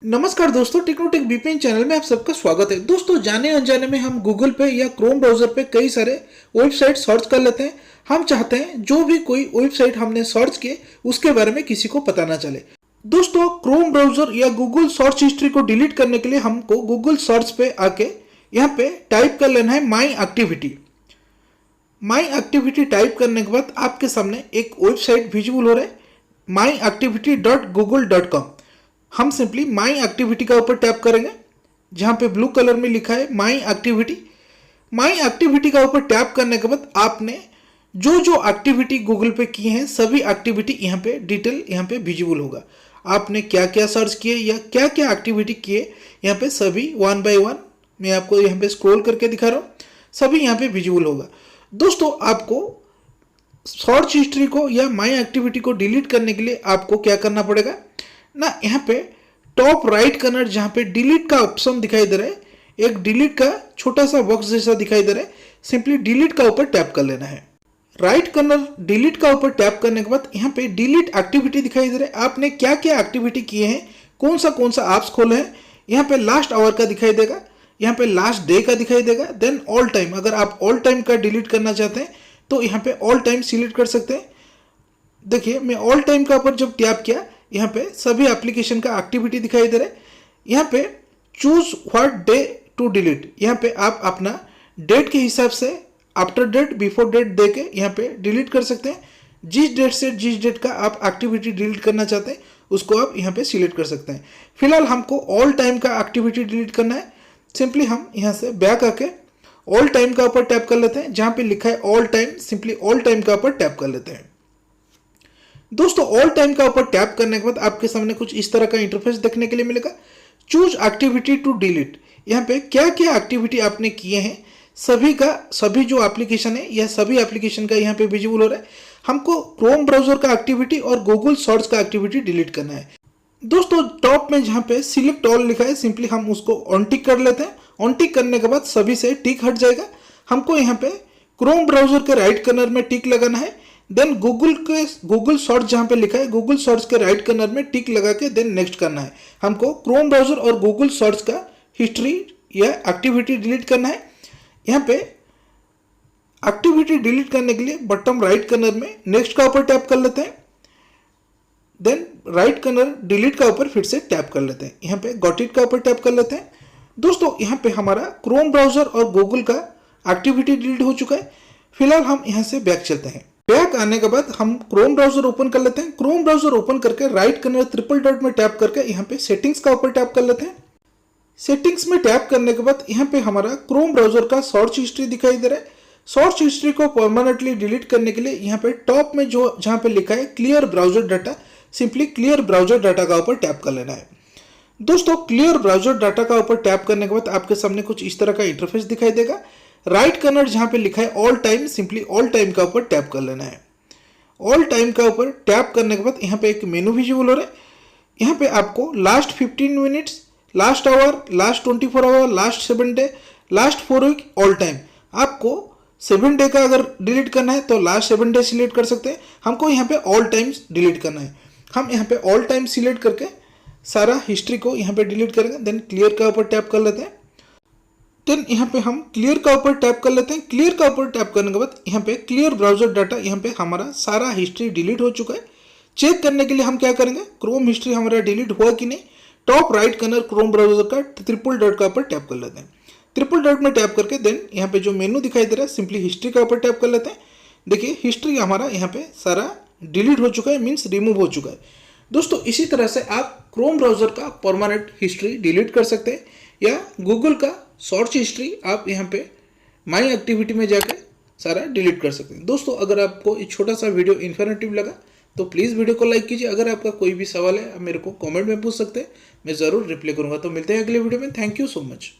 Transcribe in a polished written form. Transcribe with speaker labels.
Speaker 1: नमस्कार दोस्तों, Technotech BPN channel में आप सबका स्वागत है। दोस्तों, जाने अनजाने में हम गूगल पे या क्रोम ब्राउजर पे कई सारे वेबसाइट सर्च कर लेते हैं। हम चाहते हैं जो भी कोई वेबसाइट हमने सर्च किए उसके बारे में किसी को पता ना चले। दोस्तों, क्रोम ब्राउजर या गूगल सर्च हिस्ट्री को डिलीट करने के लिए हमको गूगल सर्च पे आके यहाँ पे टाइप कर लेना है my activity. My activity type करने के बाद आपके सामने एक वेबसाइट विजिबल हो रहा है, myactivity.google.com। हम सिंपली माई एक्टिविटी का ऊपर टैप करेंगे, जहां पे ब्लू कलर में लिखा है माई एक्टिविटी। माई एक्टिविटी का ऊपर टैप करने के बाद आपने जो जो एक्टिविटी गूगल पे की है सभी एक्टिविटी यहाँ पे डिटेल यहाँ पे विजिबल होगा। आपने क्या क्या सर्च किए या क्या क्या एक्टिविटी किए यहाँ पे सभी वन बाय वन मैं आपको यहाँ पे स्क्रॉल करके दिखा रहा हूँ, सभी यहाँ पे विजिबल होगा। दोस्तों, आपको सर्च हिस्ट्री को या माई एक्टिविटी को डिलीट करने के लिए आपको क्या करना पड़ेगा ना, यहाँ पे टॉप राइट कॉर्नर जहाँ पे डिलीट का ऑप्शन दिखाई दे रहा है, एक डिलीट का छोटा सा बॉक्स जैसा दिखाई दे रहा है, सिंपली डिलीट का ऊपर टैप कर लेना है। राइट कॉर्नर डिलीट का ऊपर टैप करने के बाद यहाँ पे डिलीट एक्टिविटी दिखाई दे रहा है। आपने क्या क्या एक्टिविटी किए हैं, कौन सा ऐप्स खोले हैं, यहाँ पे लास्ट आवर का दिखाई देगा, यहाँ पे लास्ट डे का दिखाई देगा, देन ऑल टाइम। अगर आप ऑल टाइम का डिलीट करना चाहते हैं तो यहाँ पे ऑल टाइम सिलेक्ट कर सकते हैं। देखिए, मैं ऑल टाइम का ऊपर जब टैप किया, यहाँ पे सभी एप्लीकेशन का एक्टिविटी दिखाई दे रहा है। यहाँ पे choose what day to delete, यहाँ पे आप अपना डेट के हिसाब से आफ्टर डेट बिफोर डेट दे के यहाँ पे डिलीट कर सकते हैं। जिस डेट से जिस डेट का आप एक्टिविटी डिलीट करना चाहते हैं उसको आप यहाँ पे सिलेक्ट कर सकते हैं। फिलहाल हमको ऑल टाइम का एक्टिविटी डिलीट करना है। सिंपली हम यहाँ से बैक आके ऑल टाइम का ऊपर टैप कर लेते हैं, जहाँ पे लिखा है all time, simply all time का ऊपर टैप कर लेते हैं। दोस्तों, ऑल टाइम का ऊपर टैप करने के बाद आपके सामने कुछ इस तरह का इंटरफेस देखने के लिए मिलेगा। चूज एक्टिविटी टू डिलीट, यहाँ पे क्या क्या एक्टिविटी आपने किए हैं सभी जो एप्लीकेशन है या सभी एप्लीकेशन का यहाँ पे विजिबल हो रहा है। हमको क्रोम ब्राउजर का एक्टिविटी और गूगल सर्च का एक्टिविटी डिलीट करना है। दोस्तों, टॉप में जहाँ पे सिलेक्ट ऑल लिखा है, सिंपली हम उसको ऑन टिक कर लेते हैं। ऑन टिक करने के बाद सभी से टिक हट जाएगा। हमको यहाँ पे क्रोम ब्राउजर के राइट कॉर्नर में टिक लगाना है, देन गूगल सर्च जहाँ पे लिखा है गूगल सर्च के राइट कॉर्नर में टिक लगा के देन नेक्स्ट करना है। हमको क्रोम ब्राउजर और गूगल सर्च का हिस्ट्री या एक्टिविटी डिलीट करना है। यहाँ पे एक्टिविटी डिलीट करने के लिए बॉटम राइट कॉर्नर में नेक्स्ट का ऊपर टैप कर लेते हैं, देन राइट कॉर्नर डिलीट का ऊपर फिर से टैप कर लेते हैं। यहाँ पे गॉट इट का ऊपर टैप कर लेते हैं। दोस्तों, यहाँ पे हमारा क्रोम ब्राउजर और गूगल का एक्टिविटी डिलीट हो चुका है। फिलहाल हम यहाँ से बैक चलते हैं। बैक आने के बाद हम क्रोम ब्राउजर ओपन कर लेते हैं। क्रोम ब्राउजर ओपन करके राइट कॉर्नर ट्रिपल डॉट में टैप करके यहाँ पे सेटिंग्स का ऊपर टैप कर लेते हैं। सेटिंग्स में टैप करने के बाद यहाँ पे हमारा क्रोम ब्राउजर का सर्च हिस्ट्री दिखाई दे रहा है। सर्च हिस्ट्री को परमानेंटली डिलीट करने के लिए यहाँ पे टॉप में जहाँ पे लिखा है clear browser data, simply clear browser data का ऊपर टैप कर लेना है। दोस्तों, क्लियर ब्राउजर डाटा का ऊपर टैप करने के बाद आपके सामने कुछ इस तरह का इंटरफेस दिखाई देगा। राइट कॉर्नर जहां पे लिखा है all time, simply all time का ऊपर टैप कर लेना है। ऑल टाइम का ऊपर टैप करने के बाद यहाँ पे एक मेनू विजिबल हो रहा है। यहाँ पे आपको last 15 minutes, last hour, last 24 hour, last 7 day, last 4 week, all time. आपको 7 डे का अगर डिलीट करना है तो लास्ट 7 डे सिलेक्ट कर सकते हैं। हमको यहाँ पे ऑल टाइम्स डिलीट करना है। हम यहाँ पे ऑल टाइम सिलेक्ट करके सारा हिस्ट्री को यहाँ पे डिलीट करेंगे, देन क्लियर का ऊपर टैप कर लेते हैं। देन यहाँ पे हम क्लियर का ऊपर टैप कर लेते हैं। क्लियर का ऊपर टैप करने के बाद यहाँ पे क्लियर ब्राउजर डाटा, यहाँ पे हमारा सारा हिस्ट्री डिलीट हो चुका है। चेक करने के लिए हम क्या करेंगे, क्रोम हिस्ट्री हमारा डिलीट हुआ कि नहीं, top right corner Chrome browser का ट्रिपल डॉट का ऊपर टैप कर लेते हैं। ट्रिपल डॉट में टैप करके देन यहाँ पे जो मेनू दिखाई दे रहा है सिंपली हिस्ट्री का ऊपर टैप कर लेते हैं। देखिए, हिस्ट्री हमारा यहाँ पे सारा डिलीट हो चुका है, मीन्स रिमूव हो चुका है। दोस्तों, इसी तरह से आप क्रोम ब्राउजर का परमानेंट हिस्ट्री डिलीट कर सकते हैं या गूगल का सर्च हिस्ट्री आप यहाँ पे माई एक्टिविटी में जाकर सारा डिलीट कर सकते हैं। दोस्तों, अगर आपको ये छोटा सा वीडियो इन्फॉर्मेटिव लगा तो प्लीज़ वीडियो को लाइक कीजिए। अगर आपका कोई भी सवाल है आप मेरे को कमेंट में पूछ सकते हैं, मैं ज़रूर रिप्लाई करूँगा। तो मिलते हैं अगले वीडियो में। Thank you so much.